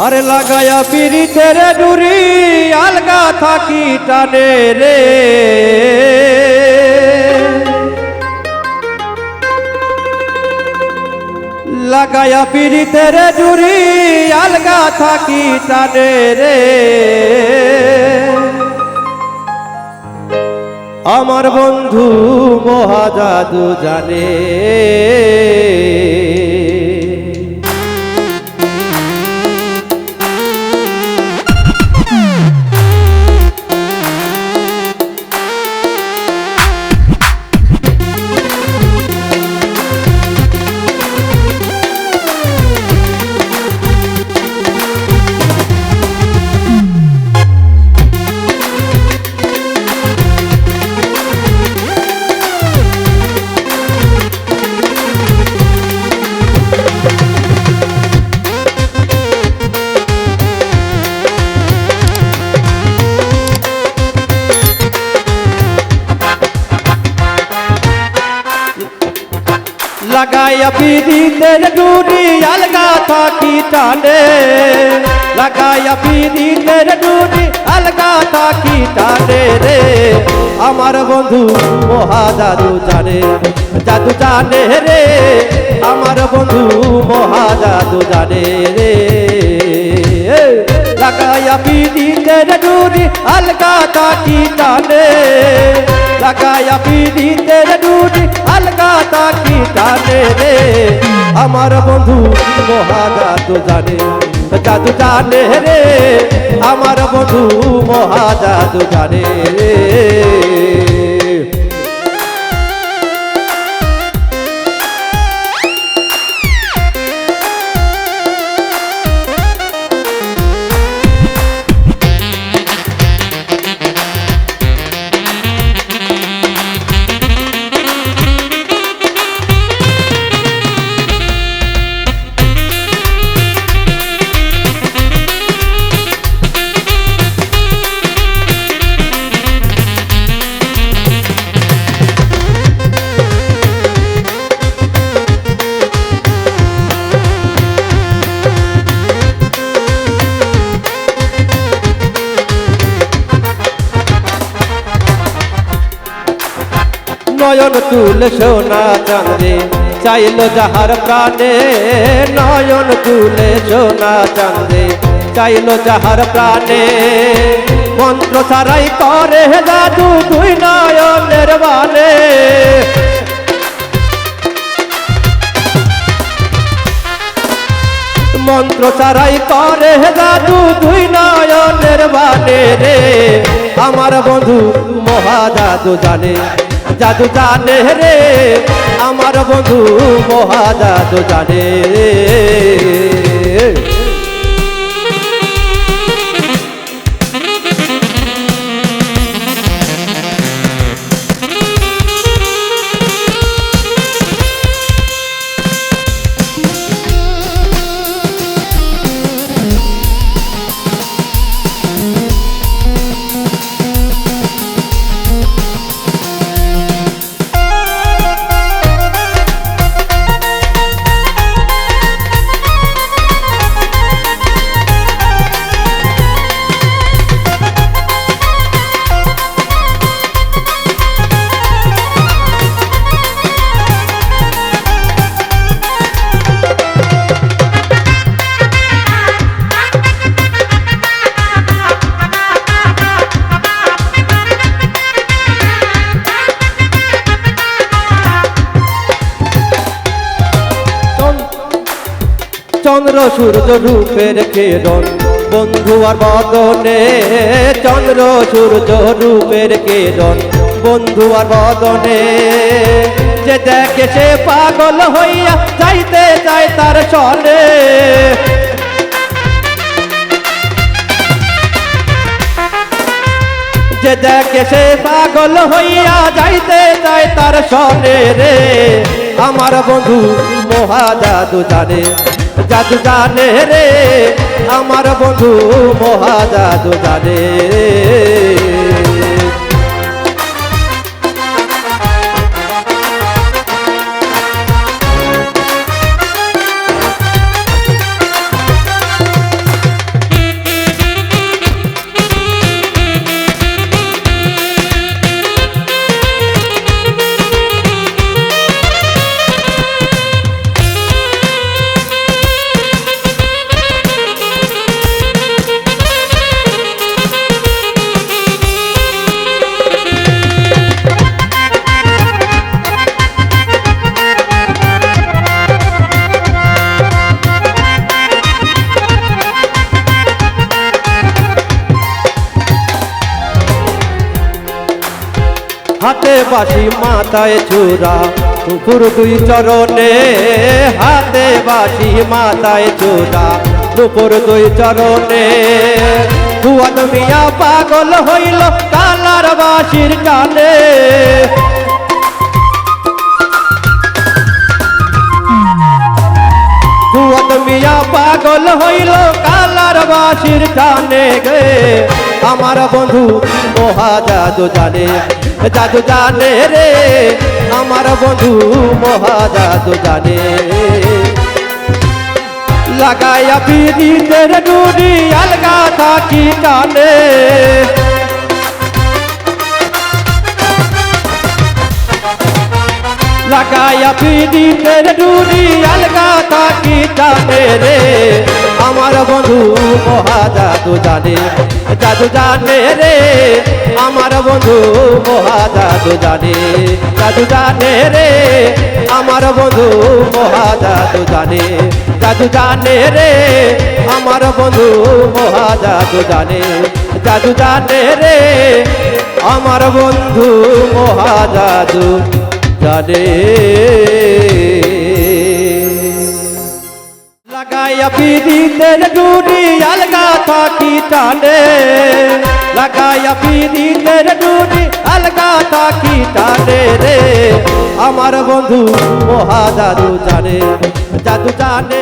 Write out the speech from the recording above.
আরে লাগায়া পিরিতের ডুরি আলগা থাকি টানে রে, লাগায়া পিরিতের ডুরি আলগা থাকি টানে রে। আমার বন্ধু মহাজাদু জানে, লাগায়া পিরিতের ডুরি আলগা থাকি টানে, লাগায়া পিরিতের ডুরি আলগা থাকি টানে রে। আমার বন্ধু মহাজাদু জানে, জাদু জানে রে। আমার বন্ধু মহাজাদু জানে রে। লাগায়া পিরিতের ডুরি আলগা থাকি টানে, লাগায়া পিরিতের ডুরি আলগা থাকি টানে রে। আমার বন্ধু মহাজাদু জানে, জাদু জানে রে। আমার বন্ধু মহাজাদু জানে রে। নয়ন তুলে সোনা চাঁদে চাইলো যাহার প্রাণে, নয়ন তুলে সোনা চাঁদে চাইলো যাহার প্রাণে। মন্ত্র ছাড়াই করে জাদু দুই নয়নের বানে, মন্ত্র ছাড়াই করে জাদু দুই নয়নের বানে রে। আমার বন্ধু মহাজাদু জানে, জাদু জানে রে। আমার বন্ধু মহাজাদু জানে রে। চন্দ্র সূর্য রূপের কিরণ বন্ধু আর বদনে, চন্দ্র সূর্য রূপের কিরণ বন্ধু আর বদনে। যে দেখে সে পাগল হইয়া যাইতে চায় তার সনে, যে দেখে সে পাগল হইয়া যাইতে চায় তার সনে রে। আমার বন্ধু মহাজাদু জানে, জাদু জানে রে। আমার বন্ধু মহাজাদু জানে রে। হাতে বাঁশি মাথায় চূড়া নুপুর দুই চরণে হাতে বাঁশি মাথায় চূড়া নুপুর দুই চরণে ফুয়াদ মিয়া পাগল হইল কালার বাঁশির টানে ফুয়াদ মিয়া পাগল হইল কালার বাঁশির টানে গে আমার বন্ধু মহা জাদু জানে জাদু জানে রে আমার বন্ধু মহা জাদু জানে লাগায়া পিরিতের ডুরি আলগা থাকি টানে লাগায়া পিরিতের ডুরি আলগা থাকি টানে রে আমার বন্ধু মহা জাদু জানে জাদু জানে রে আমার বন্ধু মহা জাদু জানে জাদু জানে রে আমার বন্ধু মহা জাদু জানে জাদু জানে রে আমার বন্ধু মহা জাদু জানে জাদু জানে রে আমার বন্ধু মহা জাদু জানে লাগায়া পিরিতের ডুরি আলগা থাকি টানে লাগায়া পিরিতের ডুরি আলগা থাকি টানে রে আমার বন্ধু মহা জাদু জানে জাদু জানে